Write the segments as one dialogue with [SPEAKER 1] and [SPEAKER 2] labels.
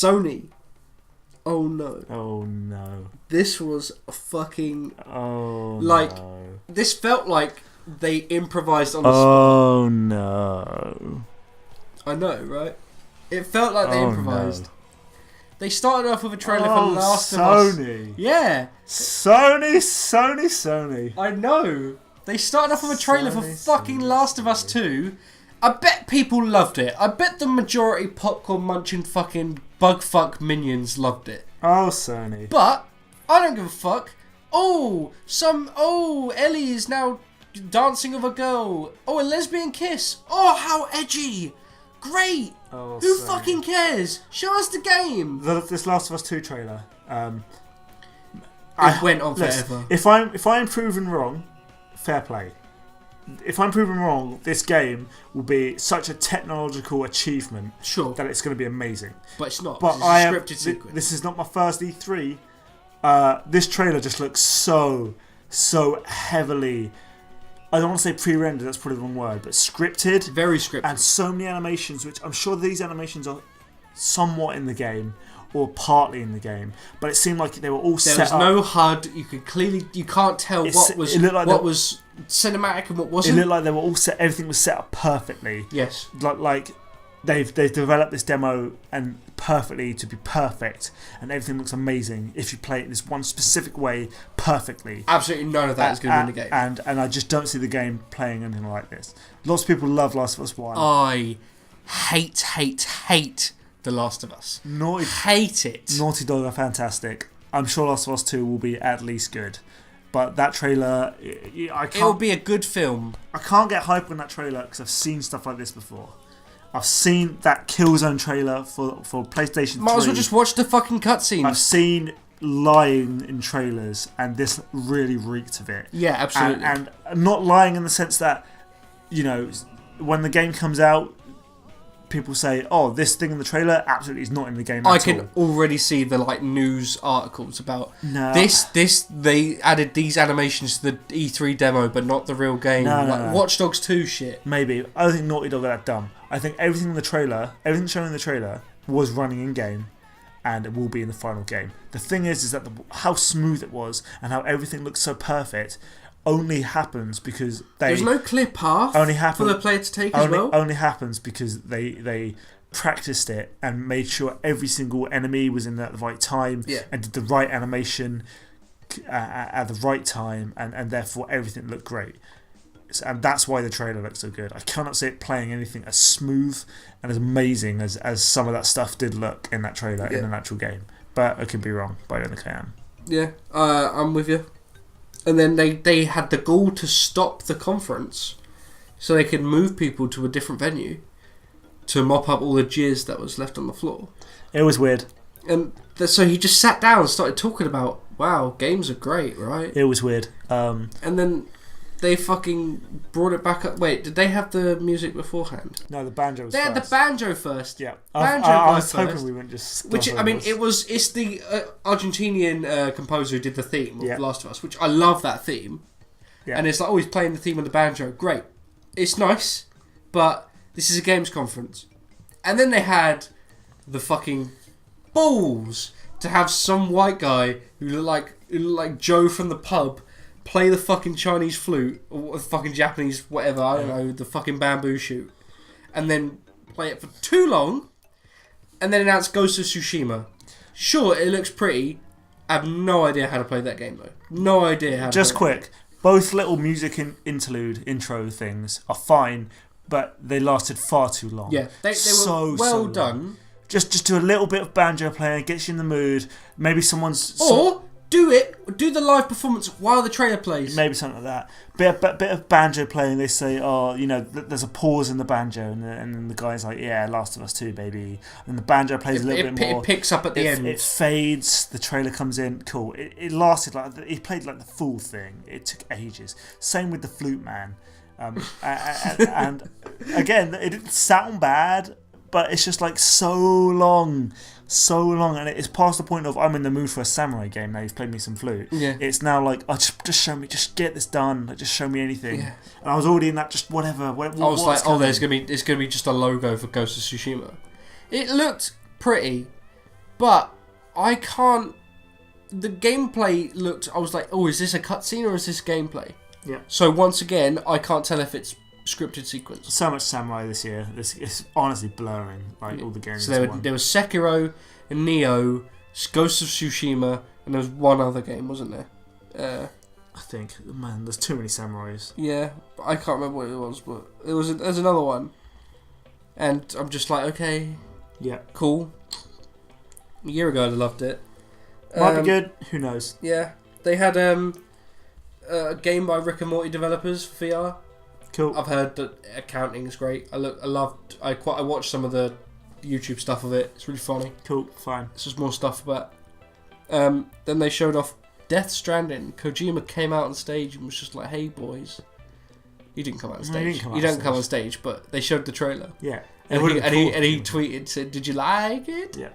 [SPEAKER 1] Sony. Oh no.
[SPEAKER 2] Oh no.
[SPEAKER 1] This was a fucking...
[SPEAKER 2] Oh
[SPEAKER 1] no. This felt like they improvised on the spot.
[SPEAKER 2] Oh no.
[SPEAKER 1] I know, right? It felt like they improvised.
[SPEAKER 2] No.
[SPEAKER 1] They started off with a trailer for Last of Us.
[SPEAKER 2] Sony.
[SPEAKER 1] Yeah.
[SPEAKER 2] Sony.
[SPEAKER 1] I know. They started off with a trailer for fucking Last of Us 2. I bet people loved it. I bet the majority popcorn munching fucking bugfuck minions loved it.
[SPEAKER 2] Oh, Sony.
[SPEAKER 1] But I don't give a fuck. Ellie is now dancing with a girl. Oh, a lesbian kiss. Oh, how edgy. Great.
[SPEAKER 2] Oh,
[SPEAKER 1] who
[SPEAKER 2] Sony.
[SPEAKER 1] fucking cares? Show us the game.
[SPEAKER 2] This Last of Us 2 trailer.
[SPEAKER 1] It went on forever.
[SPEAKER 2] If I'm proven wrong, fair play. If I'm proven wrong, this game will be such a technological achievement that it's going to be amazing.
[SPEAKER 1] But it's not.
[SPEAKER 2] But
[SPEAKER 1] it's a scripted sequence.
[SPEAKER 2] This is not my first E3. This trailer just looks so heavily... I don't want to say pre-rendered, that's probably the wrong word, but scripted.
[SPEAKER 1] Very scripted.
[SPEAKER 2] And so many animations, which I'm sure these animations are somewhat in the game, or partly in the game, but it seemed like they were all set up.
[SPEAKER 1] There was no HUD. You can't tell what was cinematic and what wasn't.
[SPEAKER 2] It looked like they were all set. Everything was set up perfectly.
[SPEAKER 1] Yes.
[SPEAKER 2] Like they've developed this demo and perfectly to be perfect, and everything looks amazing if you play it in this one specific way perfectly.
[SPEAKER 1] Absolutely none of that is going to be in the game.
[SPEAKER 2] And I just don't see the game playing anything like this. Lots of people love Last of Us 1.
[SPEAKER 1] I hate The Last of Us. Hate it.
[SPEAKER 2] Naughty Dog are fantastic. I'm sure Last of Us 2 will be at least good. But that trailer... It'll
[SPEAKER 1] be a good film.
[SPEAKER 2] I can't get hype on that trailer because I've seen stuff like this before. I've seen that Killzone trailer for PlayStation 3.
[SPEAKER 1] Might as well just watch the fucking cutscenes.
[SPEAKER 2] I've seen lying in trailers, and this really reeked of it.
[SPEAKER 1] Yeah, absolutely.
[SPEAKER 2] And not lying in the sense that, when the game comes out, people say, "Oh, this thing in the trailer absolutely is not in the game."
[SPEAKER 1] I can already see the news articles about this. They added these animations to the E3 demo, but not the real game. No. Watch Dogs 2 shit.
[SPEAKER 2] Maybe I don't think Naughty Dog are that dumb. I think everything in the trailer, everything shown in the trailer, was running in game, and it will be in the final game. The thing is that how smooth it was and how everything looks so perfect only happens because there's
[SPEAKER 1] no clear path for the player to take as well.
[SPEAKER 2] Only happens because they practiced it and made sure every single enemy was in at the right time and did the right animation at the right time, and therefore everything looked great. And that's why the trailer looks so good. I cannot see it playing anything as smooth and as amazing as some of that stuff did look in that trailer in an actual game. But I could be wrong, but I don't think I am.
[SPEAKER 1] Yeah, I'm with you. And then they had the gall to stop the conference so they could move people to a different venue to mop up all the jizz that was left on the floor.
[SPEAKER 2] It was weird.
[SPEAKER 1] And so he just sat down and started talking about, wow, games are great, right?
[SPEAKER 2] It was weird.
[SPEAKER 1] And then they fucking brought it back up. Wait, did they have the music beforehand?
[SPEAKER 2] No, the banjo was first.
[SPEAKER 1] They had the banjo first.
[SPEAKER 2] Yeah.
[SPEAKER 1] I
[SPEAKER 2] was hoping we wouldn't just...
[SPEAKER 1] It's the Argentinian composer who did the theme of Last of Us, which I love that theme. Yeah. And it's like, he's playing the theme on the banjo. Great. It's nice, but this is a games conference. And then they had the fucking balls to have some white guy who looked like Joe from the pub play the fucking Chinese flute or the fucking Japanese whatever, I don't know, the fucking bamboo shoot, and then play it for too long, and then announce Ghost of Tsushima. Sure, it looks pretty. I have no idea how to play that game though. No idea how to
[SPEAKER 2] Just quick, both little music interlude intro things are fine, but they lasted far too long.
[SPEAKER 1] Yeah, they were well done.
[SPEAKER 2] Just do a little bit of banjo playing, gets you in the mood. Maybe someone's...
[SPEAKER 1] Do the live performance while the trailer plays.
[SPEAKER 2] Maybe something like that. Bit of banjo playing. They say, there's a pause in the banjo, and then the guy's like, yeah, Last of Us 2, baby. And the banjo plays a little bit more.
[SPEAKER 1] It picks up at the end.
[SPEAKER 2] It fades. The trailer comes in. Cool. It lasted he played like the full thing. It took ages. Same with the flute man. And again, it didn't sound bad, but it's just like so long, and it's past the point of I'm in the mood for a samurai game now. He's played me some flute. Yeah. It's now like, just show me, just get this done. Like, just show me anything. Yeah. And I was already in that just whatever. I was
[SPEAKER 1] like, it's gonna be just a logo for Ghost of Tsushima. It looked pretty, But I can't. The gameplay looked. I was like, oh, is this a cutscene or is this gameplay?
[SPEAKER 2] Yeah.
[SPEAKER 1] So once again, I can't tell if it's scripted sequence.
[SPEAKER 2] So much samurai this year. It's honestly blurring. Like all the games.
[SPEAKER 1] So there was Sekiro and Neo, Ghost of Tsushima, and there was one other game, wasn't there?
[SPEAKER 2] I think, man, there's too many samurais.
[SPEAKER 1] Yeah, but I can't remember what it was, but there's another one, and I'm just like, okay,
[SPEAKER 2] yeah,
[SPEAKER 1] cool. A year ago, I loved it.
[SPEAKER 2] Might be good. Who knows?
[SPEAKER 1] Yeah, they had a game by Rick and Morty developers for VR.
[SPEAKER 2] Cool.
[SPEAKER 1] I've heard that accounting is great. I watched some of the YouTube stuff of it. It's really funny.
[SPEAKER 2] Cool. Fine.
[SPEAKER 1] It's just more stuff about. Then they showed off Death Stranding. Kojima came out on stage and was just like, "Hey boys." He didn't come out on stage. He didn't come on stage, but they showed the trailer.
[SPEAKER 2] Yeah.
[SPEAKER 1] And he tweeted, said, "Did you like it?"
[SPEAKER 2] Yeah.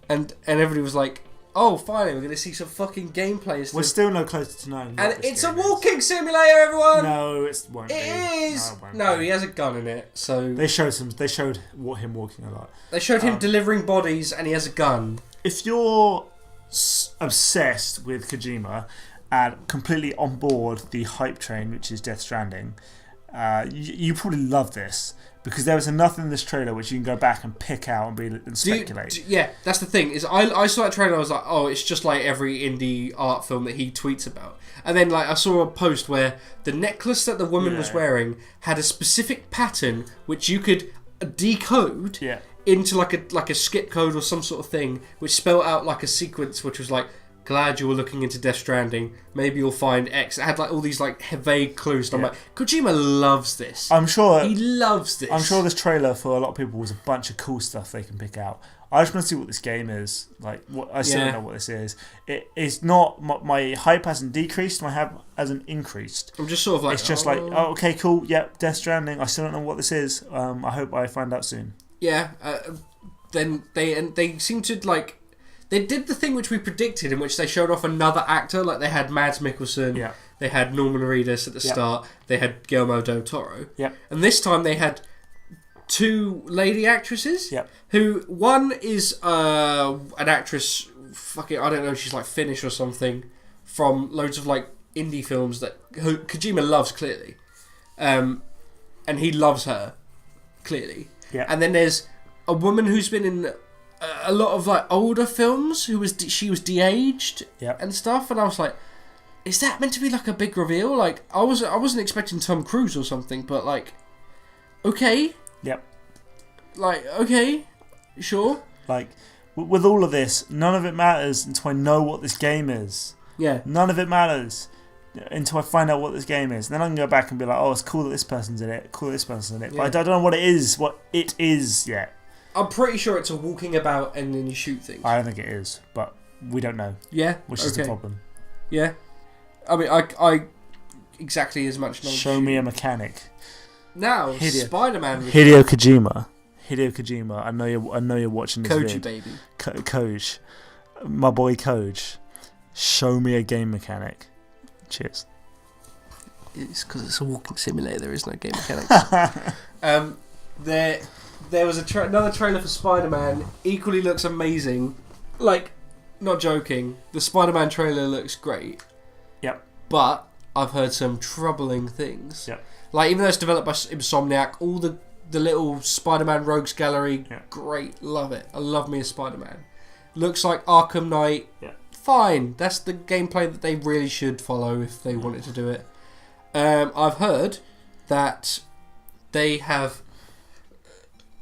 [SPEAKER 1] And everybody was like, "Oh, finally, we're going to see some fucking gameplay."
[SPEAKER 2] We're still no closer to knowing.
[SPEAKER 1] And it's a walking simulator, everyone.
[SPEAKER 2] No, it won't.
[SPEAKER 1] It is. No, he has a gun in it. So
[SPEAKER 2] they showed him walking a lot.
[SPEAKER 1] They showed him delivering bodies, and he has a gun.
[SPEAKER 2] If you're obsessed with Kojima and completely on board the hype train, which is Death Stranding, you probably love this. Because there was enough in this trailer which you can go back and pick out and speculate.
[SPEAKER 1] Yeah, that's the thing. Is I saw that trailer, I was like, oh, it's just like every indie art film that he tweets about. And then like I saw a post where the necklace that the woman was wearing had a specific pattern which you could decode into like a skip code or some sort of thing, which spelled out like a sequence which was like, glad you were looking into Death Stranding. Maybe you'll find X. It had like all these like vague clues. And I'm like, Kojima loves this.
[SPEAKER 2] I'm sure
[SPEAKER 1] he loves this.
[SPEAKER 2] I'm sure this trailer for a lot of people was a bunch of cool stuff they can pick out. I just want to see what this game is. Like, I still don't know what this is. It's not my hype hasn't decreased. My hype hasn't increased.
[SPEAKER 1] I'm just sort of like,
[SPEAKER 2] it's just like, oh, okay, cool. Yep, Death Stranding. I still don't know what this is. I hope I find out soon.
[SPEAKER 1] Yeah. Then they seem to like. They did the thing which we predicted, in which they showed off another actor. Like they had Mads Mikkelsen, they had Norman Reedus at the start, they had Guillermo del Toro, and this time they had two lady actresses. Who one is an actress, fucking I don't know, she's like Finnish or something, from loads of like indie films that Kojima loves clearly, and he loves her clearly. And then there's a woman who's been in a lot of like older films she was de-aged and stuff, and I was like, is that meant to be like a big reveal? Like I wasn't expecting Tom Cruise or something, but like okay, like okay, sure.
[SPEAKER 2] Like with all of this, none of it matters until I know what this game is. None of it matters until I find out what this game is. And then I can go back and be like, oh, it's cool that this person's in it, cool that this person's in it, but I don't know what it is yet. I'm
[SPEAKER 1] pretty sure it's a walking about and then you shoot things.
[SPEAKER 2] I don't think it is, but we don't know. Which is the problem.
[SPEAKER 1] I mean, I exactly as much knowledge.
[SPEAKER 2] Show me a mechanic.
[SPEAKER 1] Now, Spider-Man.
[SPEAKER 2] Hideo Kojima. I know you're watching this
[SPEAKER 1] Koji
[SPEAKER 2] vid.
[SPEAKER 1] baby.
[SPEAKER 2] Koji. My boy Koji. Show me a game mechanic. Cheers.
[SPEAKER 1] It's because it's a walking simulator. There is no game mechanics. There was another trailer for Spider-Man. Equally looks amazing. Like, not joking. The Spider-Man trailer looks great. But I've heard some troubling things. Like, even though it's developed by Insomniac, all the little Spider-Man Rogues Gallery, great. Love it. I love me a Spider-Man. Looks like Arkham Knight. Fine. That's the gameplay that they really should follow if they wanted to do it. I've heard that they have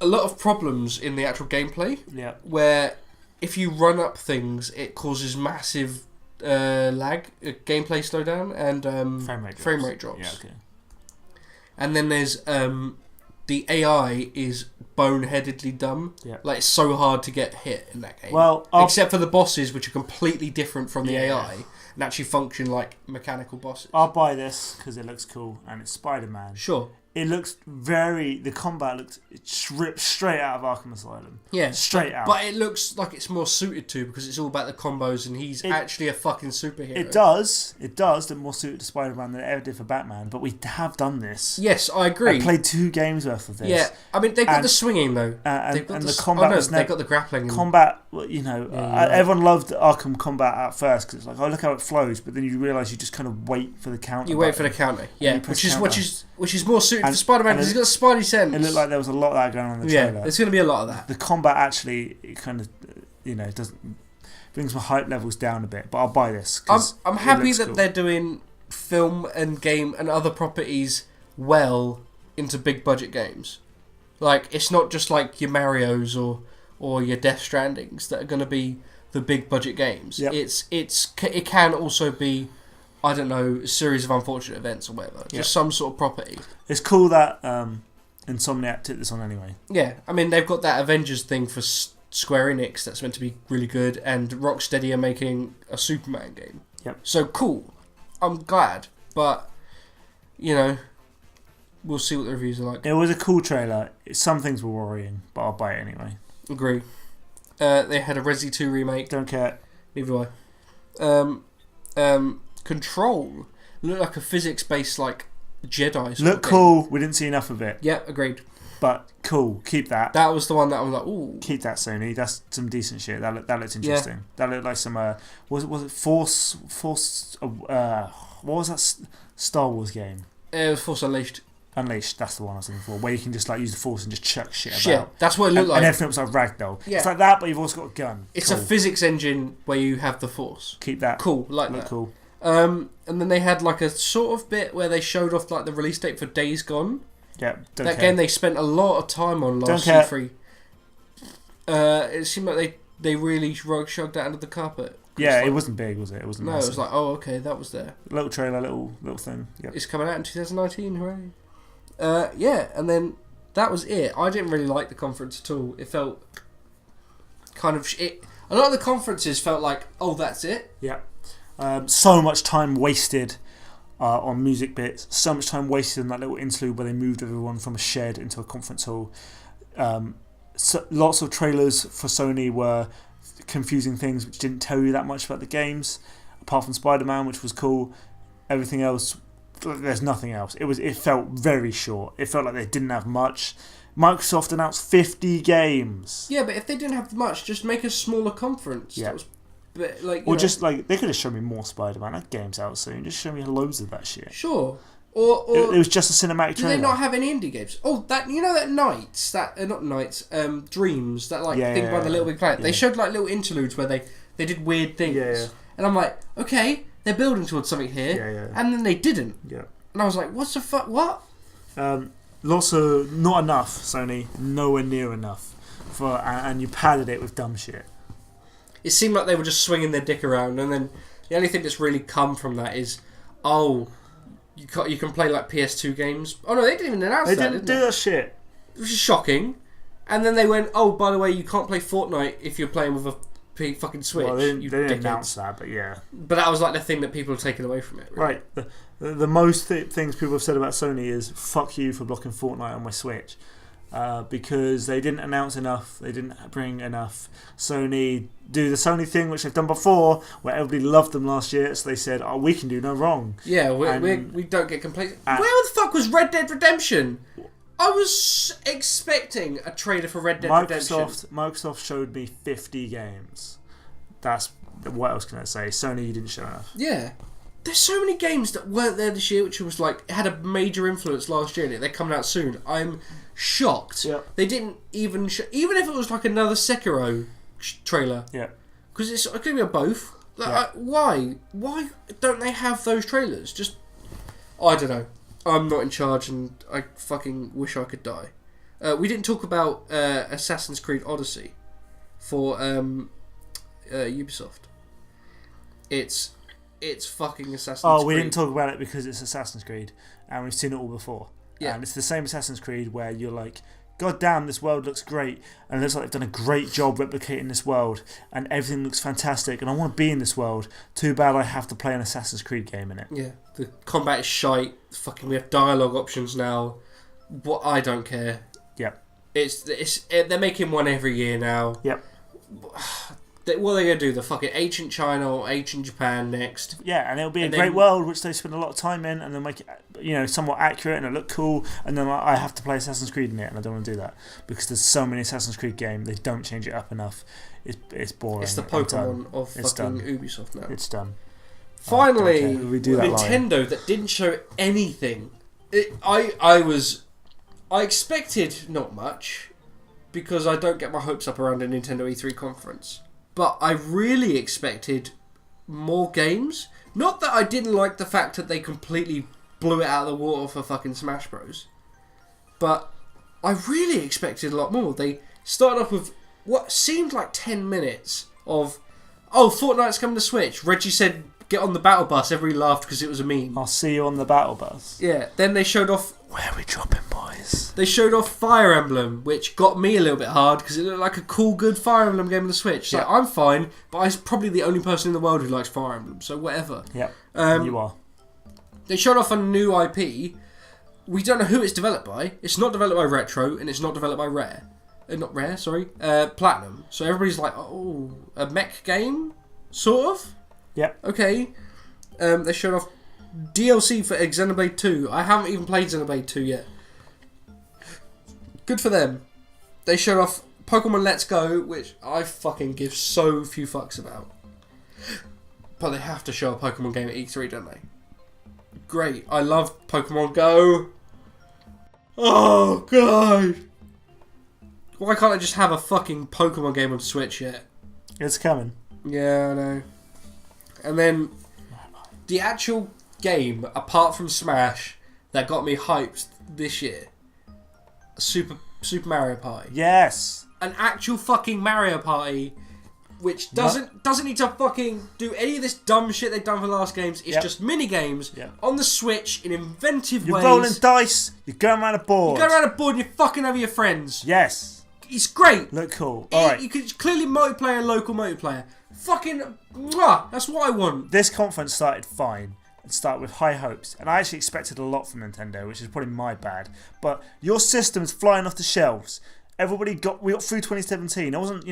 [SPEAKER 1] a lot of problems in the actual gameplay. Where if you run up things, it causes massive lag, gameplay slowdown, and frame rate drops. And then there's the AI is boneheadedly dumb. Like, it's so hard to get hit in that game. Well, except for the bosses, which are completely different from the AI and actually function like mechanical bosses.
[SPEAKER 2] I'll buy this because it looks cool and it's Spider-Man.
[SPEAKER 1] Sure.
[SPEAKER 2] It looks the combat looks ripped straight out of Arkham Asylum.
[SPEAKER 1] Yeah.
[SPEAKER 2] Straight out.
[SPEAKER 1] But it looks like it's more suited to, because it's all about the combos and he's actually a fucking superhero.
[SPEAKER 2] It does. They're more suited to Spider-Man than it ever did for Batman, but we have done this.
[SPEAKER 1] Yes, I agree.
[SPEAKER 2] I played 2 games worth of this.
[SPEAKER 1] Yeah, I mean, they've got the swinging, though.
[SPEAKER 2] And the combat was
[SPEAKER 1] they've got the grappling.
[SPEAKER 2] Combat, everyone loved Arkham combat at first, because it's like, oh, look how it flows, but then you realise you just kind of wait for the counter.
[SPEAKER 1] You wait for the counter, yeah, which is more suited for Spider-Man, because he's got Spidey sense.
[SPEAKER 2] It looked like there was a lot of that going on in the trailer.
[SPEAKER 1] Yeah, there's going to be a lot of that.
[SPEAKER 2] The combat actually, it kind of, doesn't brings my hype levels down a bit, but I'll buy this.
[SPEAKER 1] I'm happy that they're doing film and game and other properties well into big budget games. Like, it's not just like your Marios or your Death Strandings that are going to be the big budget games.
[SPEAKER 2] Yep.
[SPEAKER 1] It can also be, I don't know, a series of unfortunate events or whatever. Just some sort of property.
[SPEAKER 2] It's cool that Insomniac took this on anyway.
[SPEAKER 1] Yeah, I mean, they've got that Avengers thing for Square Enix that's meant to be really good, and Rocksteady are making a Superman game.
[SPEAKER 2] Yep.
[SPEAKER 1] So, cool. I'm glad, but, we'll see what the reviews are like.
[SPEAKER 2] It was a cool trailer. Some things were worrying, but I'll buy it anyway.
[SPEAKER 1] Agree. They had a Resi 2 remake.
[SPEAKER 2] Don't care.
[SPEAKER 1] Neither do I. Control. Looked like a physics-based, like, Jedi.
[SPEAKER 2] Look cool. We didn't see enough of it.
[SPEAKER 1] Yeah, agreed.
[SPEAKER 2] But cool. Keep that.
[SPEAKER 1] That was the one that I was like, ooh.
[SPEAKER 2] Keep that, Sony. That's some decent shit. That looked interesting. Yeah. That looked like some. Was it Force? What was that Star Wars game?
[SPEAKER 1] It was Force Unleashed.
[SPEAKER 2] Unleashed, that's the one I was looking for, where you can just like use the Force and just chuck shit
[SPEAKER 1] about. That's what it looked like.
[SPEAKER 2] And everything was like ragdoll.
[SPEAKER 1] Yeah.
[SPEAKER 2] It's like that, but you've also got a gun.
[SPEAKER 1] It's a physics engine where you have the Force.
[SPEAKER 2] Keep that.
[SPEAKER 1] Cool, like
[SPEAKER 2] Look
[SPEAKER 1] that.
[SPEAKER 2] Cool.
[SPEAKER 1] And then they had like a sort of bit where they showed off like the release date for Days Gone.
[SPEAKER 2] Yeah,
[SPEAKER 1] that game they spent a lot of time on last E3. It seemed like they really shoved that under the carpet.
[SPEAKER 2] Yeah, it wasn't big, was it? It wasn't.
[SPEAKER 1] No,
[SPEAKER 2] massive.
[SPEAKER 1] it was like, oh, okay, that was there.
[SPEAKER 2] Little trailer, little thing. Yep.
[SPEAKER 1] It's coming out in 2019. Hooray! Yeah, and then that was it. I didn't really like the conference at all. It felt kind of a lot of the conferences felt like, oh, that's it.
[SPEAKER 2] Yeah. So much time wasted on music bits. So much time wasted in that little interlude where they moved everyone from a shed into a conference hall. So lots of trailers for Sony were confusing things which didn't tell you that much about the games, apart from Spider-Man, which was cool. Everything else, there's nothing else. It felt very short. It felt like they didn't have much. Microsoft announced 50 games.
[SPEAKER 1] Yeah, but if they didn't have much, just make a smaller conference.
[SPEAKER 2] Yeah.
[SPEAKER 1] Just
[SPEAKER 2] like they could have shown me more Spider-Man. That game's out soon. Just show me loads of that shit.
[SPEAKER 1] Sure. Or
[SPEAKER 2] it was just a cinematic trailer.
[SPEAKER 1] Do they not have any indie games? Oh, that that Nights, not Nights, Dreams, that thing by the Little Big Planet. Yeah. They showed like little interludes where they did weird things.
[SPEAKER 2] Yeah.
[SPEAKER 1] And I'm like, okay, they're building towards something here.
[SPEAKER 2] Yeah.
[SPEAKER 1] And then they didn't.
[SPEAKER 2] Yeah.
[SPEAKER 1] And I was like, what the fuck? What?
[SPEAKER 2] Lots of not enough, Sony. Nowhere near enough. And you padded it with dumb shit.
[SPEAKER 1] It seemed like they were just swinging their dick around, and then the only thing that's really come from that is, oh, you can play like PS2 games. Oh no, they didn't even announce that.
[SPEAKER 2] They didn't do that shit.
[SPEAKER 1] Which is shocking. And then they went, oh, by the way, you can't play Fortnite if you're playing with a fucking Switch.
[SPEAKER 2] Well, they didn't announce that, but yeah.
[SPEAKER 1] But that was like the thing that people have taken away from it. Really.
[SPEAKER 2] Right. The most things people have said about Sony is, fuck you for blocking Fortnite on my Switch. Because they didn't announce enough, they didn't bring enough. Sony do the Sony thing, which they've done before, where everybody loved them last year, so they said, oh, we can do no wrong.
[SPEAKER 1] Yeah, we don't get complacent. Where the fuck was Red Dead Redemption? I was expecting a trailer for Red Dead Redemption.
[SPEAKER 2] Microsoft showed me 50 games. That's what else can I say? Sony, you didn't show enough.
[SPEAKER 1] Yeah. There's so many games that weren't there this year, which was like had a major influence last year, and they're coming out soon. I'm shocked.
[SPEAKER 2] Yep.
[SPEAKER 1] They didn't even even if it was like another Sekiro trailer.
[SPEAKER 2] Yeah.
[SPEAKER 1] Because it's going to be both. Like, why don't they have those trailers? Just I don't know. I'm not in charge, and I fucking wish I could die. We didn't talk about Assassin's Creed Odyssey for Ubisoft. It's fucking Assassin's Creed.
[SPEAKER 2] Oh, we didn't talk about it because it's Assassin's Creed, and we've seen it all before.
[SPEAKER 1] Yeah.
[SPEAKER 2] And it's the same Assassin's Creed where you're like, God damn, this world looks great, and it looks like they've done a great job replicating this world, and everything looks fantastic, and I want to be in this world. Too bad I have to play an Assassin's Creed game in it.
[SPEAKER 1] Yeah, the combat is shite. Fucking, we have dialogue options now. What I don't care.
[SPEAKER 2] Yep.
[SPEAKER 1] They're making one every year now.
[SPEAKER 2] Yep.
[SPEAKER 1] What are they going to do? The fucking ancient China or ancient Japan next?
[SPEAKER 2] Yeah, and it'll be a great world which they spend a lot of time in, and they'll make it, somewhat accurate and it'll look cool. And then I have to play Assassin's Creed in it, and I don't want to do that because there's so many Assassin's Creed games. They don't change it up enough. It's boring.
[SPEAKER 1] It's the Pokemon of fucking Ubisoft now.
[SPEAKER 2] It's done.
[SPEAKER 1] Finally,
[SPEAKER 2] we do that
[SPEAKER 1] Nintendo that didn't show anything. I expected not much because I don't get my hopes up around a Nintendo E3 conference. But I really expected more games. Not that I didn't like the fact that they completely blew it out of the water for fucking Smash Bros. But I really expected a lot more. They started off with what seemed like 10 minutes of, Fortnite's coming to Switch. Reggie said, get on the battle bus. Everybody laughed because it was a meme.
[SPEAKER 2] I'll see you on the battle bus.
[SPEAKER 1] Yeah. Then they showed off...
[SPEAKER 2] Where are we dropping, boys?
[SPEAKER 1] They showed off Fire Emblem, which got me a little bit hard because it looked like a cool, good Fire Emblem game on the Switch. So I'm fine, but I'm probably the only person in the world who likes Fire Emblem, so whatever.
[SPEAKER 2] Yeah, you are. They
[SPEAKER 1] showed off a new IP. We don't know who it's developed by. It's not developed by Retro, and it's not developed by Rare. Platinum. So everybody's like, a mech game? Sort of?
[SPEAKER 2] Yep.
[SPEAKER 1] Okay. They showed off DLC for Xenoblade 2. I haven't even played Xenoblade 2 yet. Good for them. They showed off Pokemon Let's Go, which I fucking give so few fucks about. But they have to show a Pokemon game at E3, don't they? Great. I love Pokemon Go. Oh, God. Why can't I just have a fucking Pokemon game on Switch yet?
[SPEAKER 2] It's coming.
[SPEAKER 1] Yeah, I know. And then the actual game, apart from Smash, that got me hyped this year, Super Mario Party.
[SPEAKER 2] Yes.
[SPEAKER 1] An actual fucking Mario Party, which doesn't need to fucking do any of this dumb shit they've done for the last games. It's just mini games on the Switch in inventive ways.
[SPEAKER 2] You're rolling dice. You're going around a board.
[SPEAKER 1] You go around a board and you're fucking over your friends.
[SPEAKER 2] Yes.
[SPEAKER 1] It's great.
[SPEAKER 2] Look cool. All right.
[SPEAKER 1] You can clearly multiplayer, local multiplayer. Fucking mwah, that's what I want.
[SPEAKER 2] This conference started fine. It started with high hopes, and I actually expected a lot from Nintendo, which is probably my bad. But your system's flying off the shelves. We got through 2017. It wasn't,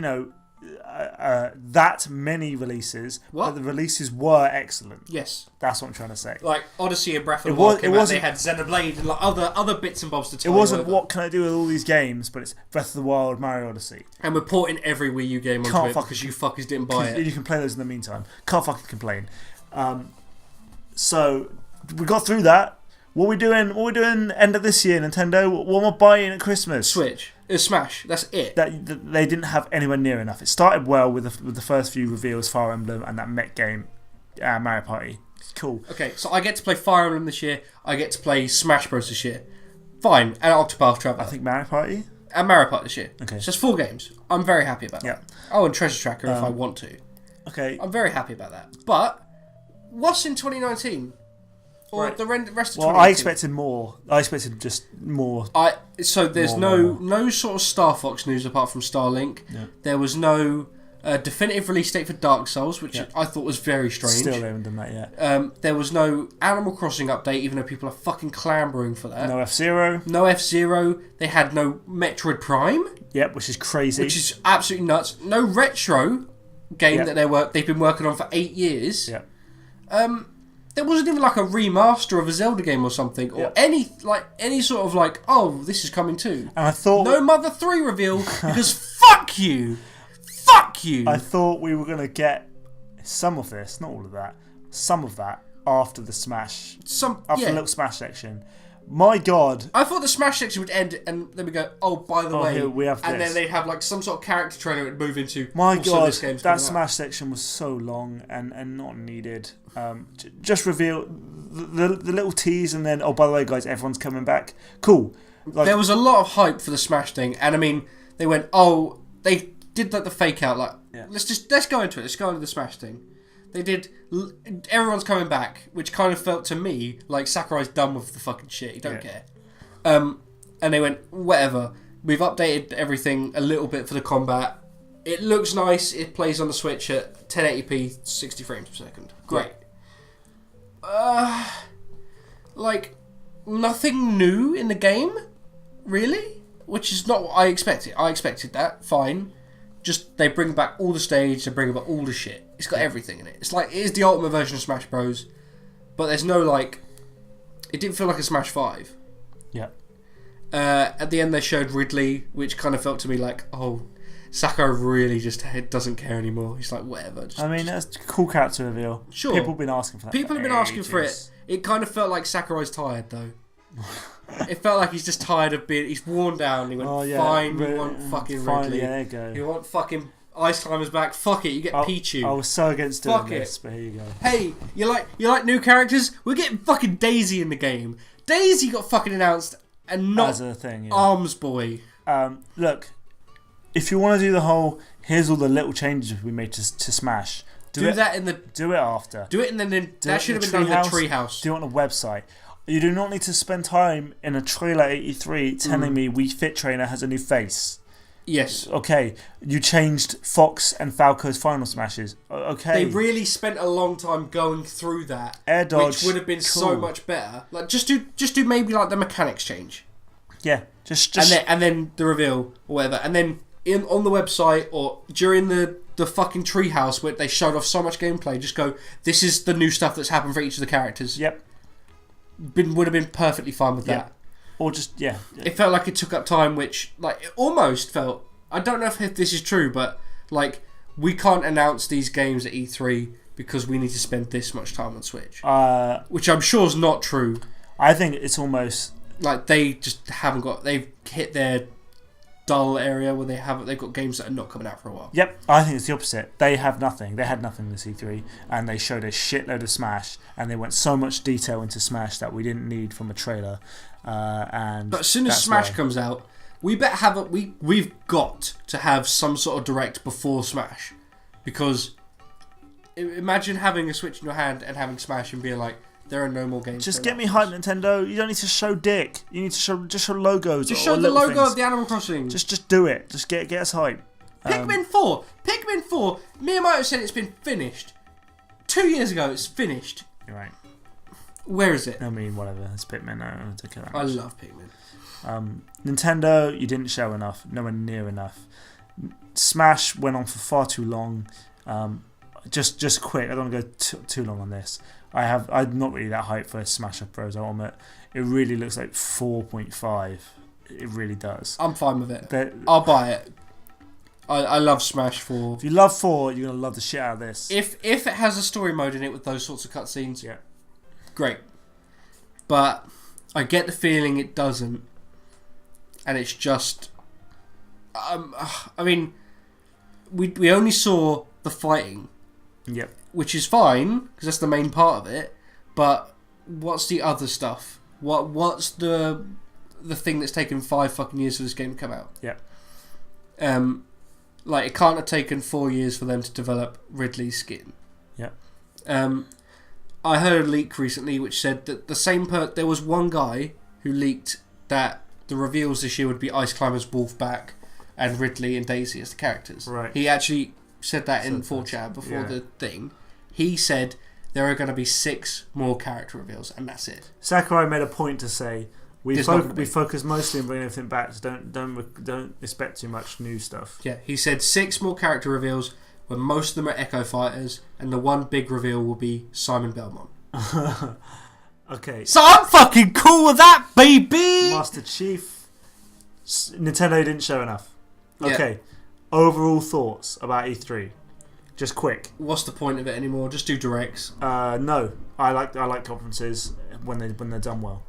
[SPEAKER 2] that many releases, but the releases were excellent.
[SPEAKER 1] Yes,
[SPEAKER 2] that's what I'm trying to say.
[SPEAKER 1] Like Odyssey and Breath of the Wild came out. They had Xenoblade and like other bits and bobs to tell.
[SPEAKER 2] It wasn't what can I do with all these games, but it's Breath of the Wild, Mario Odyssey,
[SPEAKER 1] and we're porting every Wii U game onto it because you fuckers didn't buy it.
[SPEAKER 2] You can play those in the meantime. Can't fucking complain. So we got through that. What are we doing end of this year, Nintendo? What am I buying at Christmas?
[SPEAKER 1] Switch. Smash. That's it.
[SPEAKER 2] That they didn't have anywhere near enough. It started well with the first few reveals, Fire Emblem and that mech game, Mario Party. It's cool.
[SPEAKER 1] Okay, so I get to play Fire Emblem this year. I get to play Smash Bros this year. Fine. And Octopath Traveler.
[SPEAKER 2] I think Mario Party.
[SPEAKER 1] And Mario Party this year.
[SPEAKER 2] Okay.
[SPEAKER 1] So it's 4 games. I'm very happy about that. Oh, and Treasure Tracker if I want to.
[SPEAKER 2] Okay.
[SPEAKER 1] I'm very happy about that. But what's in 2019? Or the rest of 2019?
[SPEAKER 2] Well, I expected more. I expected just more.
[SPEAKER 1] So there's no sort of Star Fox news apart from Starlink.
[SPEAKER 2] Yeah.
[SPEAKER 1] There was no definitive release date for Dark Souls, which I thought was very strange.
[SPEAKER 2] Still they haven't done that yet.
[SPEAKER 1] There was no Animal Crossing update, even though people are fucking clambering for that.
[SPEAKER 2] No F-Zero.
[SPEAKER 1] No F-Zero. They had no Metroid Prime.
[SPEAKER 2] Yep, which is crazy.
[SPEAKER 1] Which is absolutely nuts. No Retro game that they've been working on for 8 years.
[SPEAKER 2] Yep.
[SPEAKER 1] There wasn't even like a remaster of a Zelda game or something, or any sort of like, this is coming too.
[SPEAKER 2] And I thought
[SPEAKER 1] no Mother 3 reveal because fuck you.
[SPEAKER 2] I thought we were gonna get some of this, not all of that, some of that after the Smash, the little Smash section. My God!
[SPEAKER 1] I thought the Smash section would end, and then we go, by the way,
[SPEAKER 2] here we have
[SPEAKER 1] and
[SPEAKER 2] this.
[SPEAKER 1] then they'd have like some sort of character trailer and move into.
[SPEAKER 2] My God, that Smash section was so long and not needed. Just reveal the little tease, and then by the way, guys, everyone's coming back. Cool.
[SPEAKER 1] There was a lot of hype for the Smash thing, and I mean, they went, they did like the fake out, like let's go into it. Let's go into the Smash thing. They did. Everyone's coming back, which kind of felt to me like Sakurai's done with the fucking shit. He don't care. And they went, whatever. We've updated everything a little bit for the combat. It looks nice. It plays on the Switch at 1080p, 60 frames per second. Great. Like nothing new in the game. really? Which is not what I expected. I expected that. Fine. Just they bring back all the stage, they bring back all the shit. It's got everything in it. It's like it is the ultimate version of Smash Bros. But there's no like. It didn't feel like a Smash 5.
[SPEAKER 2] Yeah.
[SPEAKER 1] At the end, they showed Ridley, which kind of felt to me like, oh, Sakurai really just doesn't care anymore. He's like, whatever.
[SPEAKER 2] That's a cool character reveal.
[SPEAKER 1] Sure.
[SPEAKER 2] People have been asking for that.
[SPEAKER 1] People have been asking for it. It kind of felt like Sakurai's tired, though. It felt like he's just tired of being... He's worn down. He went, fine, you want fucking Ridley.
[SPEAKER 2] Yeah, there you go.
[SPEAKER 1] You want fucking Ice Climbers back. Fuck it, you get Pichu.
[SPEAKER 2] I was so against doing this, but here you go.
[SPEAKER 1] Hey, you like new characters? We're getting fucking Daisy in the game. Daisy got fucking announced and not
[SPEAKER 2] as a thing, yeah.
[SPEAKER 1] Arms Boy.
[SPEAKER 2] Look, if you want to do the whole, here's all the little changes we made to Smash. Do it after.
[SPEAKER 1] Do it and then that should have been done in the treehouse.
[SPEAKER 2] Do it on a website. You do not need to spend time in a trailer 83 telling me Wii Fit Trainer has a new face.
[SPEAKER 1] Yes.
[SPEAKER 2] Okay, you changed Fox and Falco's final smashes. Okay.
[SPEAKER 1] They really spent a long time going through that.
[SPEAKER 2] Air dodge,
[SPEAKER 1] which would have been so much better. Like just do maybe like the mechanics change.
[SPEAKER 2] Yeah, just
[SPEAKER 1] and then the reveal or whatever, and then on the website or during the fucking treehouse where they showed off so much gameplay, just go, this is the new stuff that's happened for each of the characters.
[SPEAKER 2] Yep.
[SPEAKER 1] Would have been perfectly fine with that.
[SPEAKER 2] Or just, yeah.
[SPEAKER 1] It felt like it took up time, which, like, it almost felt... I don't know if this is true, but, like, we can't announce these games at E3 because we need to spend this much time on Switch. Which I'm sure is not true.
[SPEAKER 2] I think it's almost...
[SPEAKER 1] Like, they just haven't got... They've hit their dull area where they've got games that are not coming out for a while.
[SPEAKER 2] Yep, I think it's the opposite. They have nothing. They had nothing this E3, and they showed a shitload of Smash, and they went so much detail into Smash that we didn't need from a trailer. But
[SPEAKER 1] as soon as Smash comes out, we better have we've got to have some sort of direct before Smash, because imagine having a Switch in your hand and having Smash and being like, there are no more games.
[SPEAKER 2] Just get me hype, Nintendo. You don't need to show dick. You need to show logos.
[SPEAKER 1] Just show the logo of the Animal Crossing.
[SPEAKER 2] Just do it. Just get us hype.
[SPEAKER 1] Pikmin 4. Miyamoto said it's been finished 2 years ago. It's finished.
[SPEAKER 2] You're right.
[SPEAKER 1] Where is it?
[SPEAKER 2] I mean, whatever. It's Pikmin.
[SPEAKER 1] I love Pikmin.
[SPEAKER 2] Nintendo, you didn't show enough. Nowhere near enough. Smash went on for far too long. Just quick. I don't want to go too long on this. I'm not really that hyped for Smash Bros. Ultimate. It really looks like 4.5. It really does.
[SPEAKER 1] I'm fine with it. I'll buy it. I love Smash 4.
[SPEAKER 2] If you love 4, you're gonna love the shit out of this.
[SPEAKER 1] If it has a story mode in it with those sorts of cutscenes,
[SPEAKER 2] yeah,
[SPEAKER 1] great. But I get the feeling it doesn't, and it's just. I mean, we only saw the fighting.
[SPEAKER 2] Yep.
[SPEAKER 1] Which is fine because that's the main part of it. But what's the other stuff? What's the thing that's taken 5 fucking years for this game to come out?
[SPEAKER 2] Yep.
[SPEAKER 1] Like it can't have taken 4 years for them to develop Ridley's skin.
[SPEAKER 2] Yep.
[SPEAKER 1] I heard a leak recently which said that there was one guy who leaked that the reveals this year would be Ice Climbers, Wolfback, and Ridley and Daisy as the characters.
[SPEAKER 2] Right.
[SPEAKER 1] He actually said that in 4chan before the thing. He said there are going to be 6 more character reveals, and that's it.
[SPEAKER 2] Sakurai made a point to say we focus mostly on bringing everything back, so don't expect too much new stuff.
[SPEAKER 1] Yeah, he said 6 more character reveals, where most of them are Echo Fighters, and the one big reveal will be Simon Belmont.
[SPEAKER 2] Okay.
[SPEAKER 1] So I'm fucking cool with that, baby!
[SPEAKER 2] Master Chief. Nintendo didn't show enough. Okay.
[SPEAKER 1] Yeah.
[SPEAKER 2] Overall thoughts about E3. Just quick.
[SPEAKER 1] What's the point of it anymore? Just do directs.
[SPEAKER 2] No, I like conferences when they're done well.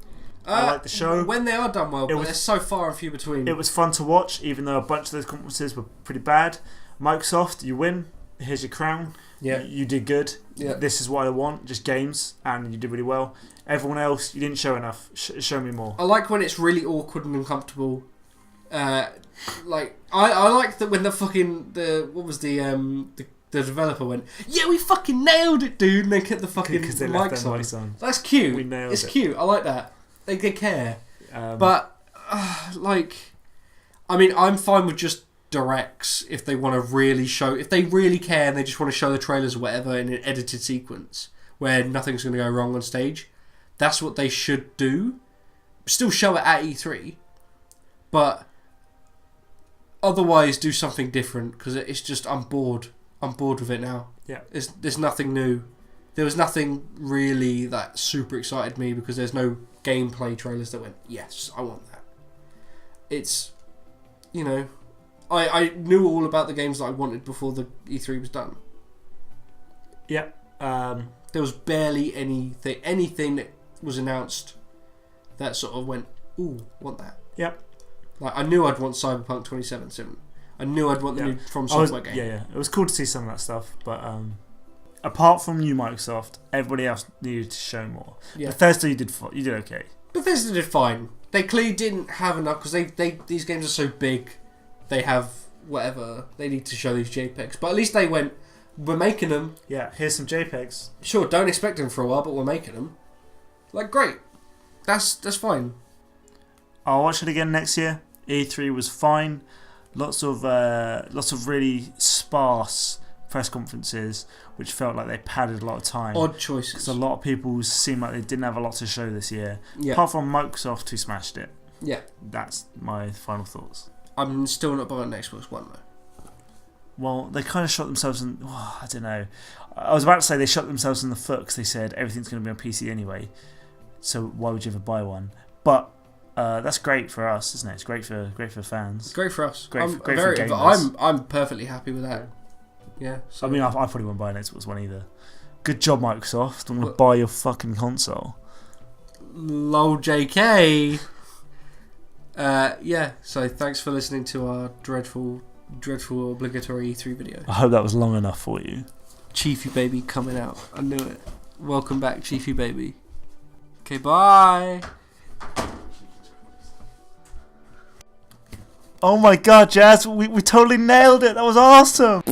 [SPEAKER 2] I like the show
[SPEAKER 1] when they are done well, but they're so far and few between.
[SPEAKER 2] It was fun to watch, even though a bunch of those conferences were pretty bad. Microsoft, you win. Here's your crown.
[SPEAKER 1] Yeah,
[SPEAKER 2] you did good.
[SPEAKER 1] Yeah.
[SPEAKER 2] This is what I want. Just games, and you did really well. Everyone else, you didn't show enough. Show me more.
[SPEAKER 1] I like when it's really awkward and uncomfortable. Like I like that when the developer went, yeah, we fucking nailed it, dude, and they kept the fucking mics on. That's cute.
[SPEAKER 2] We nailed
[SPEAKER 1] it's
[SPEAKER 2] it.
[SPEAKER 1] cute. I like that. They care. But I mean, I'm fine with just directs if they want to really show, if they really care and they just want to show the trailers or whatever in an edited sequence where nothing's going to go wrong on stage. That's what they should do. Still show it at E3. But otherwise, do something different because it's just I'm bored. I'm bored with it now.
[SPEAKER 2] Yeah.
[SPEAKER 1] There's nothing new. There was nothing really that super excited me because there's no gameplay trailers that went, yes, I want that. It's, you know, I knew all about the games that I wanted before the E3 was done.
[SPEAKER 2] Yep.
[SPEAKER 1] There was barely anything that was announced that sort of went, ooh, want that.
[SPEAKER 2] Yep.
[SPEAKER 1] Like I knew I'd want Cyberpunk 2077. I knew I'd want the new From Software game.
[SPEAKER 2] Yeah. It was cool to see some of that stuff, but apart from you, Microsoft, everybody else needed to show more. Yeah. Bethesda, you did okay.
[SPEAKER 1] Bethesda did fine. They clearly didn't have enough because these games are so big. They have whatever they need to show these JPEGs, but at least they went. We're making them.
[SPEAKER 2] Yeah, here's some JPEGs.
[SPEAKER 1] Sure, don't expect them for a while, but we're making them. Like, great. That's fine.
[SPEAKER 2] I'll watch it again next year. E3 was fine. Lots of really sparse press conferences, which felt like they padded a lot of time.
[SPEAKER 1] Odd choices.
[SPEAKER 2] Because a lot of people seemed like they didn't have a lot to show this year.
[SPEAKER 1] Yeah.
[SPEAKER 2] Apart from Microsoft, who smashed it.
[SPEAKER 1] Yeah.
[SPEAKER 2] That's my final thoughts.
[SPEAKER 1] I'm still not buying an Xbox One, though.
[SPEAKER 2] Well, they kind of shot themselves in... Oh, I don't know. I was about to say they shot themselves in the foot because they said everything's going to be on PC anyway. So why would you ever buy one? But that's great for us, isn't it? It's great for fans.
[SPEAKER 1] It's great for us.
[SPEAKER 2] Great for gamers.
[SPEAKER 1] I'm perfectly happy with that. Yeah. So.
[SPEAKER 2] I mean, I probably won't buy an Xbox One either. Good job, Microsoft. I'm going to buy your fucking console.
[SPEAKER 1] Lol, JK. Yeah. So thanks for listening to our dreadful obligatory E3 video.
[SPEAKER 2] I hope that was long enough for you.
[SPEAKER 1] Chiefy Baby coming out. I knew it. Welcome back, Chiefy Baby. Okay, bye.
[SPEAKER 2] Oh my god, Jazz, we totally nailed it. That was awesome.